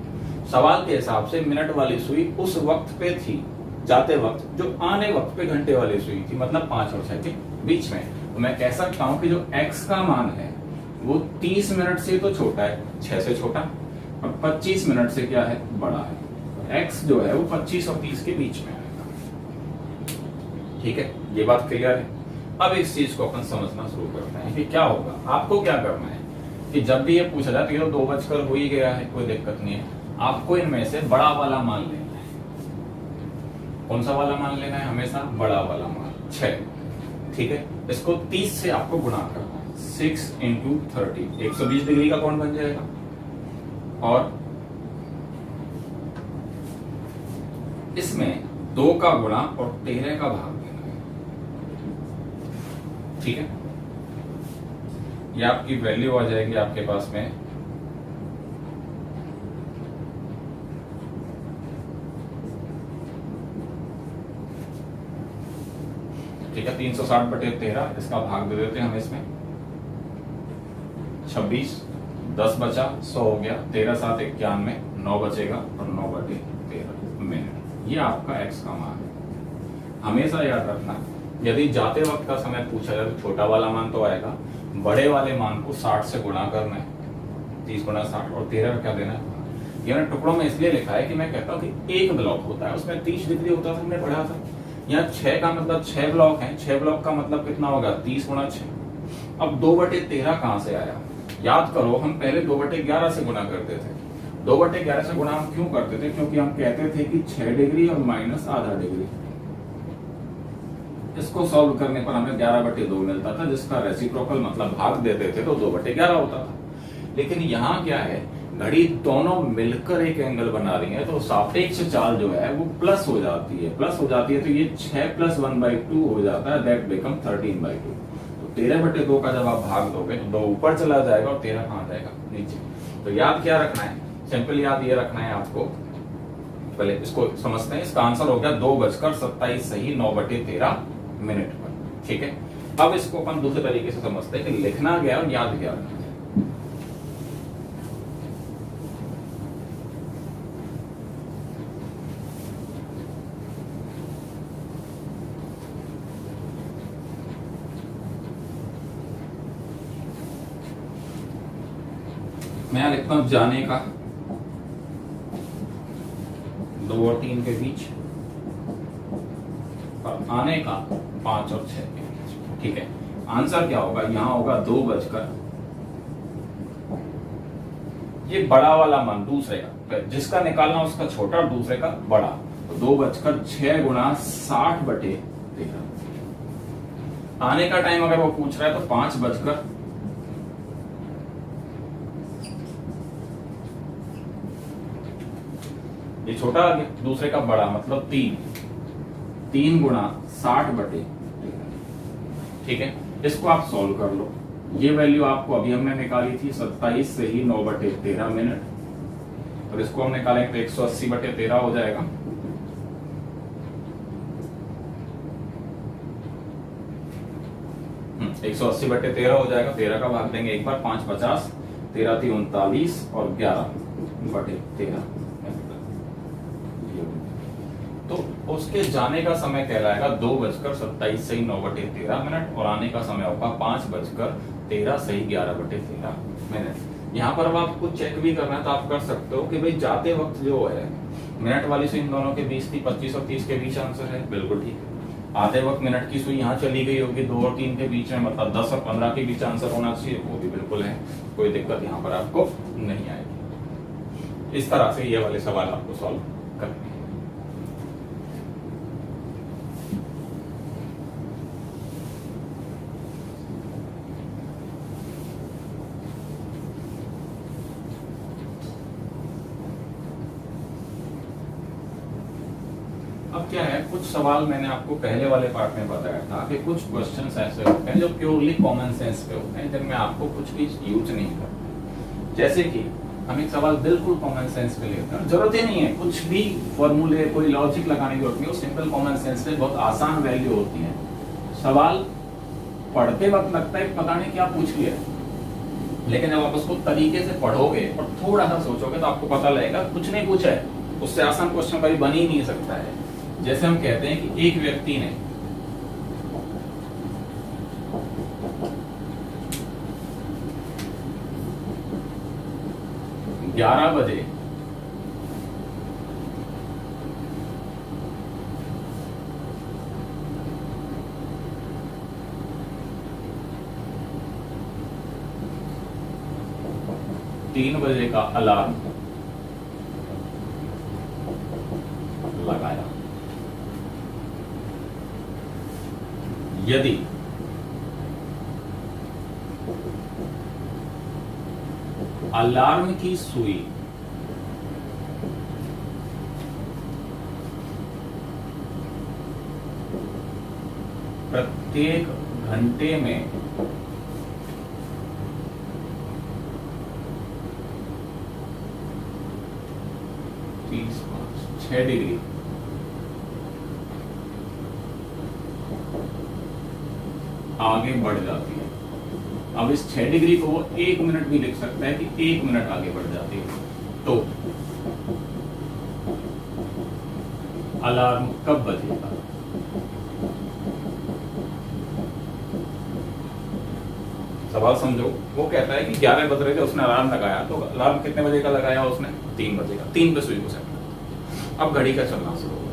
S1: सवाल के हिसाब से मिनट वाली सुई उस वक्त पे थी जाते वक्त, जो आने वक्त पे घंटे वाली सुई थी, मतलब 5 और 6 के बीच में। तो मैं कह सकता हूं कि जो x का मान है वो 30 मिनट से तो छोटा है, 6 से छोटा, और 25 मिनट से क्या है, बड़ा है। x जो है वो 25 और 30 के बीच में आएगा। ठीक है, ये बात क्लियर है। अब इस चीज को अपन समझना शुरू करते हैं कि क्या होगा। आपको क्या करना है कि जब भी ये पूछा जाए तो 2 बजकर हो ही गया है, कोई दिक्कत नहीं है, आपको इनमें से बड़ा वाला मान लेना है। कौन सा वाला मान लेना है? हमेशा बड़ा वाला मान, 6। ठीक है, इसको 30 से आपको गुणा करना है, 6 इंटू 30, 120 डिग्री का कोण बन जाएगा। और इसमें 2 का गुणा और 13 का भाग देना है। ठीक है, ये आपकी वैल्यू आ जाएगी आपके पास में 360/13। इसका भाग दे देते हैं हम इसमें 26, 10 बचा, 100 हो गया, 13 7 91, 9 बचेगा और 9/13 मिनट। ये आपका x का मान है। हमेशा याद रखना, यदि जाते वक्त का समय पूछा जाए तो छोटा वाला मान तो आएगा, बड़े वाले मान को 60 से गुणा करना है, 30 गुणा 60, और 13 का क्या देना है। ये मैंने टुकड़ों में इसलिए लिखा है कि मैं कहता हूँ कि एक ब्लॉक होता है उसमें 30 डिग्री होता था, हमने पढ़ा था। यहाँ 6 का मतलब 6 ब्लॉक है, 6 ब्लॉक का मतलब कितना होगा, 30 गुणा 6। अब 2/13 कहां से आया? याद करो, हम पहले 2/11 से गुणा करते थे। 2/11 से गुणा हम क्यों करते थे? क्योंकि हम कहते थे कि 6 डिग्री और माइनस आधा डिग्री। इसको सॉल्व करने पर हमें 11/2 मिलता था, जिसका रेसिप्रोकल मतलब भाग देते थे तो 2/11 होता था। लेकिन यहाँ क्या है, घड़ी दोनों मिलकर एक एंगल बना रही है, तो सापेक्ष चाल जो है वो प्लस हो जाती है। प्लस हो जाती है तो ये 6 + 1/2 हो जाता है, दैट बिकम 13/2। तो 13/2 का जब आप भाग दोगे तो 2 ऊपर चला जाएगा और 13 कहां जाएगा, नीचे। तो याद क्या रखना है, सिंपल याद ये रखना है आपको। पहले इसको समझते हैं। इसका आंसर हो गया 2:27 सही 9/13 मिनट पर। ठीक है, अब इसको अपन दूसरे तरीके से समझते हैं कि लिखना गया और याद क्या रखना है। मैं लिखता हूं जाने का 2 और 3 के बीच और आने का 5 और 6 के बीच। ठीक है, आंसर क्या होगा, यहां होगा 2 बजकर ये बड़ा वाला मान दूसरे का, जिसका निकालना उसका छोटा और दूसरे का बड़ा, तो 2:06 गुणा 60/13। आने का टाइम अगर वो पूछ रहा है तो 5:00, ये छोटा आ गया, दूसरे का बड़ा मतलब 3 गुणा 60/13। ठीक है, इसको आप सॉल्व कर लो। ये वैल्यू आपको अभी हमने निकाली थी 27 से ही 9/13 मिनट, और इसको हम निकालेंगे तो 180/13 हो जाएगा। एक 180/13 हो जाएगा। 13 का भाग देंगे एक बार, 5×50, 13 × 39 और 11/13। तो उसके जाने का समय कहलाएगा 2:27 से ही 9/13 मिनट, और आने का समय होगा 5:13 से ही 11/13 मिनट। यहाँ पर अब आपको चेक भी करना है तो आप कर सकते हो कि भाई जाते वक्त जो है मिनट वाली सुई इन दोनों के बीच थी, 25 और 30 के बीच आंसर है, बिल्कुल ठीक है। आधे वक्त मिनट की सुई यहाँ चली गई होगी 2 और 3 के बीच में, मतलब 10 और 15 के बीच आंसर होना चाहिए, वो भी बिल्कुल है, कोई दिक्कत यहाँ पर आपको नहीं आएगी। इस तरह से ये वाले सवाल आपको सॉल्व करने हैं। अब क्या है, कुछ सवाल मैंने आपको पहले वाले पार्ट में बताया था कि कुछ क्वेश्चंस ऐसे होते हैं जो प्योरली कॉमन सेंस पे होते हैं, जिनमें आपको कुछ भी यूज नहीं करना। जैसे कि हम एक सवाल बिल्कुल कॉमन सेंस पे लेते हैं, जरूरत ही नहीं है कुछ भी फॉर्मूले, कोई लॉजिक लगाने की जरूरत नहीं, वो सिंपल कॉमन सेंस पे बहुत आसान वैल्यू होती है। सवाल पढ़ते वक्त लगता है पता नहीं क्या पूछ लिया, लेकिन जब आप उसको तरीके से पढ़ोगे और थोड़ा सा सोचोगे तो आपको पता लगेगा कुछ नहीं पूछा है, उससे आसान क्वेश्चन कभी बन ही नहीं सकता है। जैसे हम कहते हैं कि एक व्यक्ति ने 11 बजे तीन बजे का अलार्म लगाया। यदि अलार्म की सुई प्रत्येक घंटे में 6 डिग्री आगे बढ़ जाती है। अब इस 6 डिग्री को वो 1 मिनट भी लिख सकता है कि 1 मिनट आगे बढ़ जाती है, तो अलार्म कब बजेगा? सवाल समझो। वो कहता है कि 11 बज रहे थे, उसने अलार्म लगाया, तो अलार्म कितने बजे का लगाया उसने? 3 बजे का। 3 पे सुई को सेट कर। अब घड़ी का चलना शुरू होगा,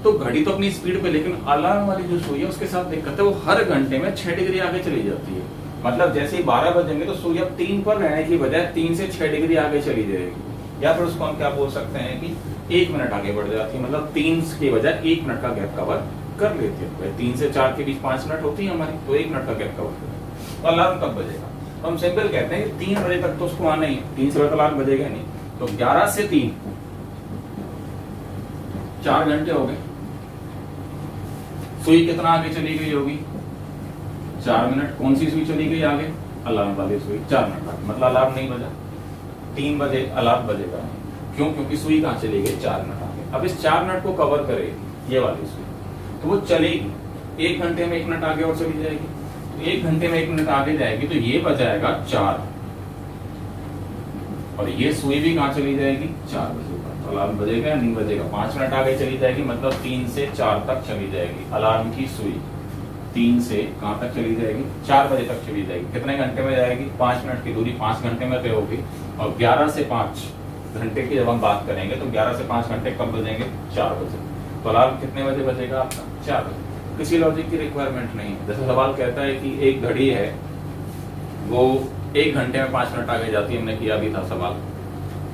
S1: तो घड़ी तो अपनी स्पीड पे, लेकिन अलार्म वाली जो सुई है उसके साथ दिक्कत है, वो हर घंटे में 6 डिग्री आगे चली जाती है। मतलब जैसे ही 12 बजेंगे तो सुई अब 3 पर रहने की बजाय 3 से 6 डिग्री आगे चली जाएगी, या फिर उसको हम क्या बोल सकते हैं कि 1 मिनट आगे बढ़ जाती है। मतलब 3 की बजाय 1 मिनट का गैप कवर कर लेते हैं। 3 से 4 के बीच 5 मिनट होती है हमारी, तो 1 मिनट का गैप कवर कर। तो अलार्म कब बजेगा? तो हम सिंपल कहते हैं कि 3 बजे तक तो उसको आना ही है, 3 से बजे अलार्म बजेगा नहीं, तो 11 से 3 4 घंटे हो गए। सुई कितना आगे चली गई होगी? 4 मिनट। कौन सी सुई चली गई आगे? अलार्म वाली सुई 4 मिनट आगे, मतलब अलार्म नहीं बजा। 3 बजे अलार्म बजेगा नहीं, क्यों? क्योंकि सुई कहाँ चली गई? 4 मिनट आगे। अब इस 4 मिनट को कवर करेगी ये वाली सुई, तो वो चलेगी 1 घंटे में 1 मिनट आगे और चली जाएगी। तो 1 घंटे में 1 मिनट आगे जाएगी तो ये बजाएगा 4, और ये सुई भी कहाँ चली जाएगी? 4 बजे। अलार्म बजेगा या नहीं बजेगा? 5 मिनट आगे चली जाएगी, मतलब 3 से 4 तक चली जाएगी। अलार्म की सुई 3 से कहां तक चली जाएगी? 4 बजे तक चली जाएगी। कितने घंटे में जाएगी? 5 मिनट की दूरी 5 घंटे में तय होगी। और 11 से 5 घंटे की जब हम बात करेंगे तो 11 से 5 घंटे कब बजेंगे? 4 बजे। तो अलार्म कितने बजे बजेगा आपका? 4 बजे। किसी लॉजिक की रिक्वायरमेंट नहीं है। जैसे सवाल कहता है कि एक घड़ी है, वो 1 घंटे में 5 मिनट आगे जाती है, हमने किया भी था सवाल,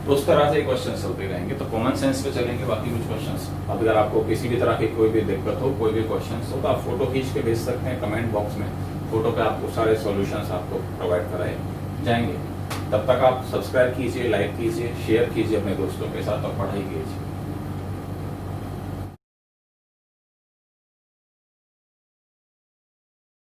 S1: तो उस तरह से क्वेश्चन चलते रहेंगे। तो कॉमन सेंस पे चलेंगे बाकी कुछ क्वेश्चंस। अब अगर आपको किसी भी तरह की कोई भी दिक्कत हो, कोई भी क्वेश्चन हो, तो आप फोटो खींच के भेज सकते हैं कमेंट बॉक्स में। फोटो पे आपको सारे सॉल्यूशंस आपको प्रोवाइड कराए जाएंगे। तब तक आप सब्सक्राइब कीजिए, लाइक कीजिए, शेयर कीजिए अपने दोस्तों के साथ और पढ़ाई कीजिए।